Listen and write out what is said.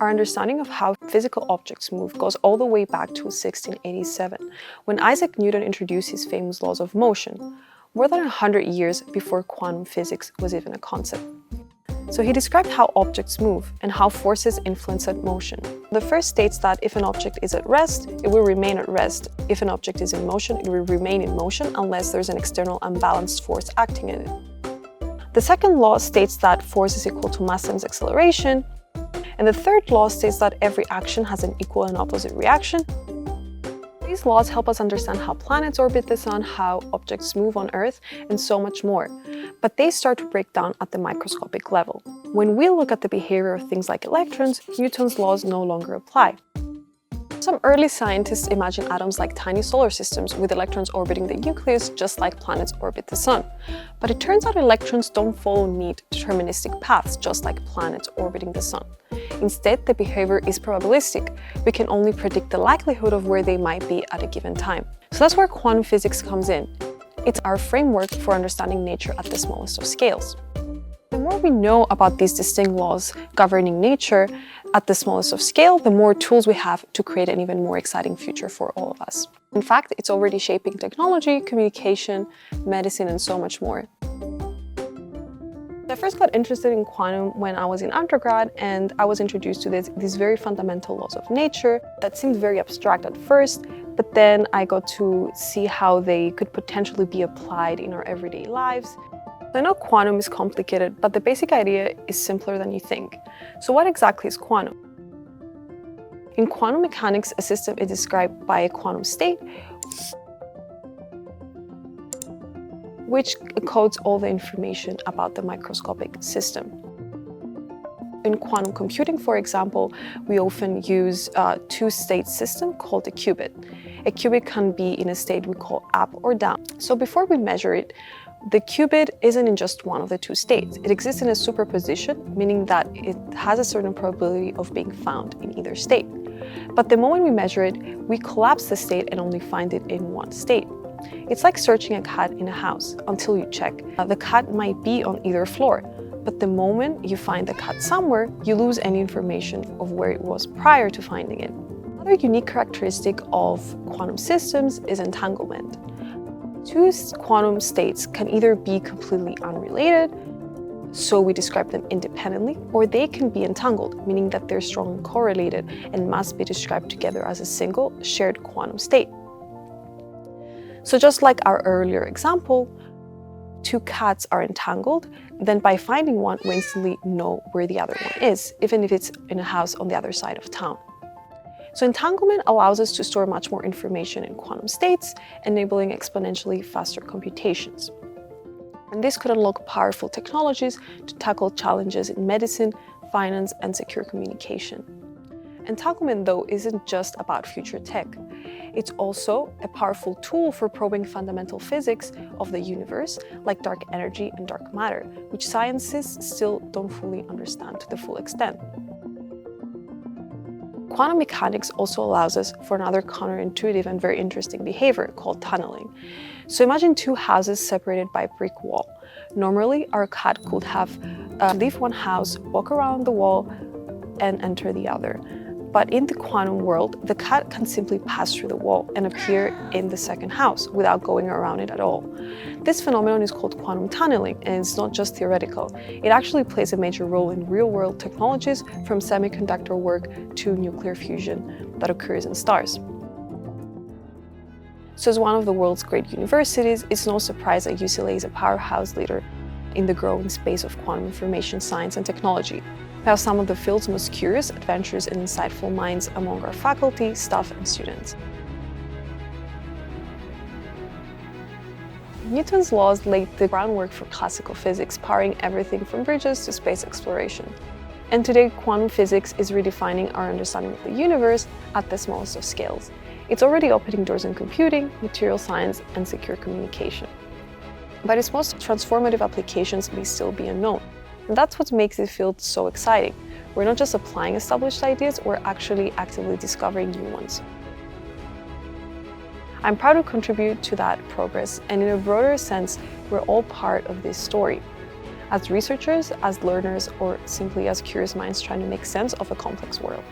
Our understanding of how physical objects move goes all the way back to 1687, when Isaac Newton introduced his famous laws of motion, more than 100 years before quantum physics was even a concept. So he described how objects move and how forces influence that motion. The first states that if an object is at rest, it will remain at rest. If an object is in motion, it will remain in motion unless there's an external unbalanced force acting in it. The second law states that force is equal to mass times acceleration. And the third law states that every action has an equal and opposite reaction. These laws help us understand how planets orbit the sun, how objects move on Earth, and so much more. But they start to break down at the microscopic level. When we look at the behavior of things like electrons, Newton's laws no longer apply. Some early scientists imagine atoms like tiny solar systems with electrons orbiting the nucleus just like planets orbit the sun. But it turns out electrons don't follow neat, deterministic paths just like planets orbiting the sun. Instead, the behavior is probabilistic. We can only predict the likelihood of where they might be at a given time. So that's where quantum physics comes in. It's our framework for understanding nature at the smallest of scales. The more we know about these distinct laws governing nature at the smallest of scale, the more tools we have to create an even more exciting future for all of us. In fact, it's already shaping technology, communication, medicine, and so much more. I first got interested in quantum when I was in undergrad, and I was introduced to these very fundamental laws of nature that seemed very abstract at first, but then I got to see how they could potentially be applied in our everyday lives. I know quantum is complicated, but the basic idea is simpler than you think. So what exactly is quantum? In quantum mechanics, a system is described by a quantum state, which encodes all the information about the microscopic system. In quantum computing, for example, we often use a two-state system called a qubit. A qubit can be in a state we call up or down. So before we measure it, the qubit isn't in just one of the two states. It exists in a superposition, meaning that it has a certain probability of being found in either state. But the moment we measure it, we collapse the state and only find it in one state. It's like searching a cat in a house until you check. The cat might be on either floor, but the moment you find the cat somewhere, you lose any information of where it was prior to finding it. Another unique characteristic of quantum systems is entanglement. Two quantum states can either be completely unrelated, so we describe them independently, or they can be entangled, meaning that they're strongly correlated and must be described together as a single shared quantum state. So just like our earlier example, two cats are entangled, then by finding one, we instantly know where the other one is, even if it's in a house on the other side of town. So entanglement allows us to store much more information in quantum states, enabling exponentially faster computations. And this could unlock powerful technologies to tackle challenges in medicine, finance, and secure communication. Entanglement, though, isn't just about future tech. It's also a powerful tool for probing fundamental physics of the universe, like dark energy and dark matter, which scientists still don't fully understand to the full extent. Quantum mechanics also allows us for another counterintuitive and very interesting behavior called tunneling. So imagine two houses separated by a brick wall. Normally, our cat could have leave one house, walk around the wall, and enter the other. But in the quantum world, the cat can simply pass through the wall and appear in the second house without going around it at all. This phenomenon is called quantum tunneling, and it's not just theoretical. It actually plays a major role in real-world technologies, from semiconductor work to nuclear fusion that occurs in stars. So as one of the world's great universities, it's no surprise that UCLA is a powerhouse leader in the growing space of quantum information science and technology. We have some of the field's most curious, adventurous, and insightful minds among our faculty, staff, and students. Newton's laws laid the groundwork for classical physics, powering everything from bridges to space exploration. And today, quantum physics is redefining our understanding of the universe at the smallest of scales. It's already opening doors in computing, material science, and secure communication. But its most transformative applications may still be unknown. And that's what makes this field so exciting. We're not just applying established ideas, we're actually actively discovering new ones. I'm proud to contribute to that progress, and in a broader sense, we're all part of this story. as researchers, as learners, or simply as curious minds trying to make sense of a complex world.